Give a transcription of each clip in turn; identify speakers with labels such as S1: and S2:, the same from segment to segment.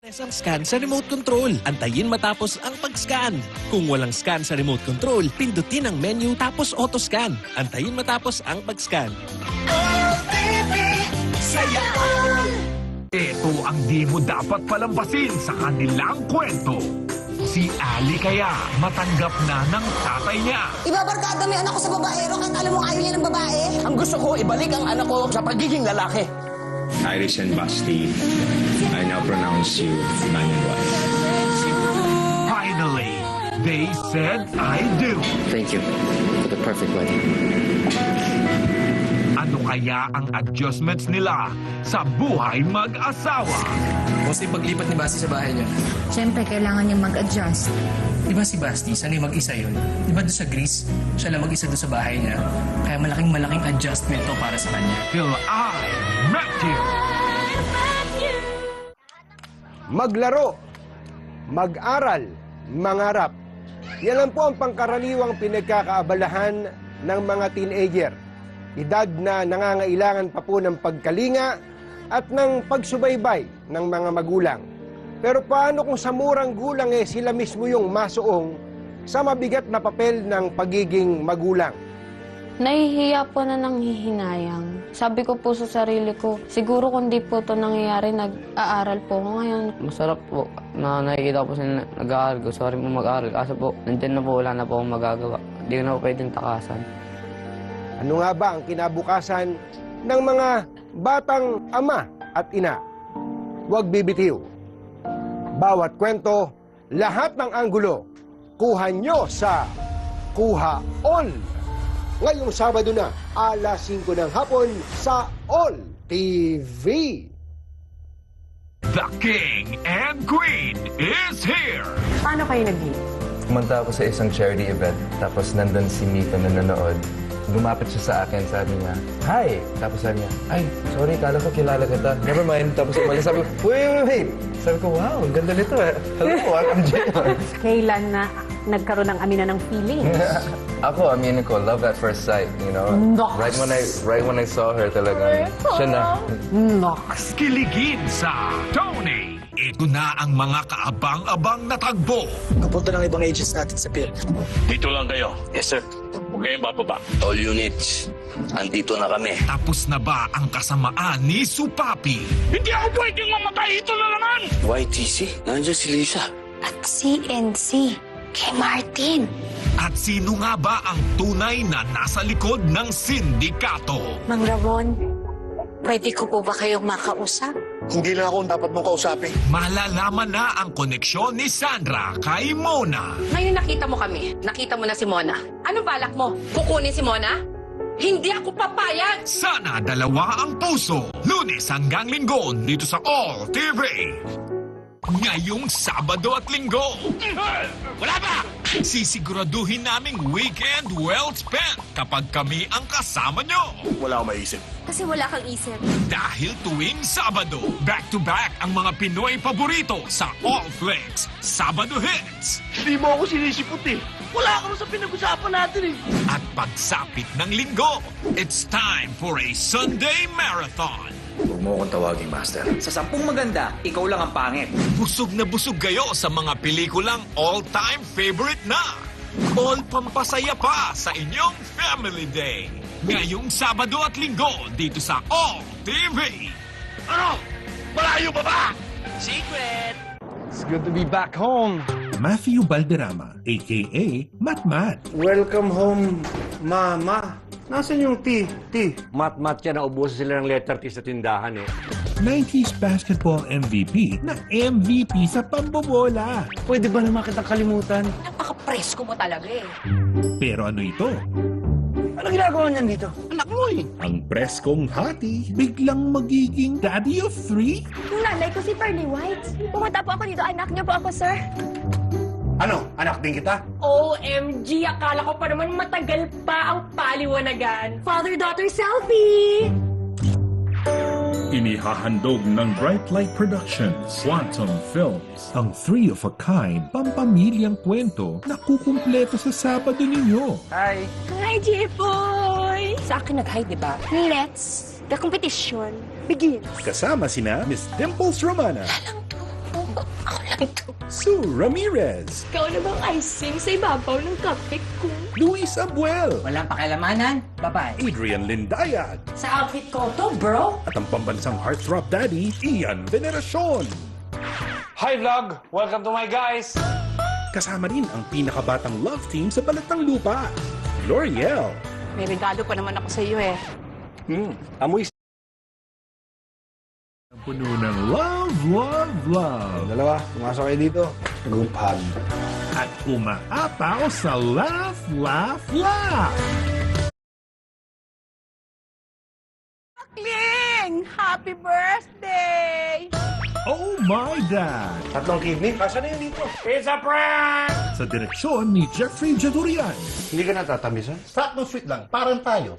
S1: Ang scan sa remote control. Antayin matapos ang pag-scan. Kung walang scan sa remote control, pindutin ang menu tapos auto-scan. Antayin matapos ang pag-scan.
S2: Ito ang di mo dapat palampasin sa kanilang kwento. Si Ali kaya matanggap na ng tatay niya.
S3: Ibabarkada mo yung anak ko sa babaero kahit alam mo ayaw niya ng babae?
S4: Ang gusto ko, ibalik ang anak ko sa pagiging lalaki.
S5: Iris and Basti, I now pronounce you man and wife.
S2: Finally, they said I do.
S6: Thank you for the perfect wedding.
S2: Ano kaya ang adjustments nila sa buhay mag-asawa?
S7: Kumusta yung paglipat ni Basti sa bahay niya?
S8: Siyempre, kailangan niya mag-adjust.
S7: Di ba si Basti, sanay mag-isa yun? Di ba doon sa Greece, siya lang mag-isa doon sa bahay niya? Kaya malaking adjustment to para sa kanya.
S2: Till I met you.
S9: Maglaro, mag-aral, mangarap. Yan lang po ang pangkaraniwang pinagkakaabalahan ng mga teenager. Edad na nangangailangan pa po ng pagkalinga at ng pagsubaybay ng mga magulang. Pero paano kung sa murang gulang sila mismo yung masuong sa mabigat na papel ng pagiging magulang?
S10: Nahihiya po na nanghihinayang. Sabi ko po sa sarili ko, siguro kung di po ito nangyayari, nag-aaral po ako ngayon.
S6: Masarap po na nakikita ko po sila nag-aaral. Gusto ko rin po mag-aaral. Kaso po, nandyan na po, wala na po akong magagawa. Hindi ko na po pwedeng takasan.
S9: Ano nga ba ang kinabukasan ng mga batang ama at ina? Huwag bibitiw. Bawat kwento, lahat ng anggulo, kuha nyo sa Kuha All. Ngayong Sabado na, alas 5 ng hapon sa All TV.
S2: The King and Queen is here.
S3: Paano kayo nag-meet?
S11: Pumunta ako sa isang charity event, tapos nandun si Mika na nanonood. Lumapit siya sa akin, sabi niya, "Hi!" Tapos sabi niya, "Ay, sorry, kala ko kilala kita. Never mind." Tapos umalis, sabi ko, wait. Sabi ko, "Wow, ang ganda nito eh. Hello, I'm Jimon."
S3: Kailan na nagkaroon ng amina ng feelings?
S11: Ako, aminin ko, love at first sight, you know? Right when I saw her talaga, siya na.
S3: Nox.
S2: Kiligin sa Tony. Ito na ang mga kaabang-abang na tagbo.
S7: Kapunta ng ibang agents natin sa pier.
S4: Dito lang kayo.
S7: Yes, sir.
S4: Huwag kayong bababa. All units, andito na kami.
S2: Tapos na ba ang kasamaan ni Supapi?
S4: Hindi ako pwedeng mamatay. Ito na naman! YTC, nandiyan si Lisa.
S8: At CNC, kay Martin.
S2: At sino nga ba ang tunay na nasa likod ng sindikato?
S8: Mang Ramon, pwede ko po ba kayong makausap?
S4: Hindi lang ako dapat mong kausapin.
S2: Malalaman na ang koneksyon ni Sandra kay Mona.
S12: Ngayon nakita mo kami. Nakita mo na si Mona. Anong balak mo? Kukunin si Mona? Hindi ako papayag!
S2: Sana dalawa ang puso. Lunes hanggang Linggo dito sa All TV. Ngayong Sabado at Linggo.
S4: Wala ba?
S2: Sisiguraduhin naming weekend well spent kapag kami ang kasama nyo.
S4: Wala akong maisip.
S8: Kasi wala kang isip.
S2: Dahil tuwing Sabado, back-to-back ang mga Pinoy paborito sa All Flicks Sabado Hits.
S4: Hindi mo ako sinisipot eh. Wala ka sa pinag-usapan natin eh.
S2: At pagsapit ng Linggo, it's time for a Sunday Marathon.
S4: Huwag mo akong tawagin, Master.
S7: Sa 10 maganda, ikaw lang ang pangit.
S2: Busog na busog kayo sa mga pelikulang all-time favorite na. All pampasaya pa sa inyong Family Day. Ngayong Sabado at Linggo dito sa All TV.
S4: Ano? Malayo pa ba?
S7: Secret!
S9: It's good to be back home.
S2: Matthew Balderrama, a.k.a. Matmat.
S9: Welcome home, Mama. Nasaan yung tea?
S4: Mat-mat yan, naubusan sila ng letter T sa tindahan eh.
S2: 90s basketball MVP na MVP sa pambobola.
S9: Pwede ba naman kitang kalimutan?
S12: Napaka-presko mo talaga eh.
S2: Pero ano ito?
S4: Ano ginagawa niyan dito? Anak mo eh.
S2: Ang preskong hati, biglang magiging daddy of 3?
S8: Nanay ko si Pearly White. Pumunta po ako dito. Anak niyo po ako, sir.
S4: Ano? Anak din kita?
S12: OMG! Akala ko pa naman matagal pa ang paliwanagan.
S8: Father-daughter selfie!
S2: Inihahandog ng Bright Light Productions, Quantum Films, ang three-of-a-kind pampamilyang kwento na kukumpleto sa Sabado ninyo.
S9: Hi.
S8: Hi, J-Boy! Sa akin nag-hi, di ba? Let's, the competition begins.
S2: Kasama sina Miss Dimples Romana,
S13: Sue Ramirez,
S8: Ikaw na bang icing sa ibabaw ng cupcake ko?
S13: Luis Abuel,
S7: Walang pakilamanan, babae.
S13: Adrian Lindayag,
S12: Sa outfit ko to, bro.
S13: at ang pambansang heartthrob daddy, Ian Veneracion.
S4: Hi vlog! Welcome to my guys!
S13: Kasama rin ang pinakabatang love team sa balat ng lupa, L'Oreal.
S12: May regalo pa naman ako sa iyo eh.
S9: Amoy
S13: Puno ng love, love, love.
S9: Dalawa, pumasok kayo dito. Group hug.
S13: At umaapaw sa laugh, laugh, laugh.
S12: Ling! Happy birthday!
S13: Oh my Dad!
S9: Tatlong kidney, kasa na yun dito.
S4: It's a prank!
S13: Sa direksyon ni Jeffrey Jadurian.
S9: Hindi ka natatamisan?
S13: Fat no sweet lang, parang tayo.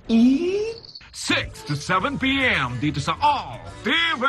S2: 6 to 7 p.m. dito sa All TV.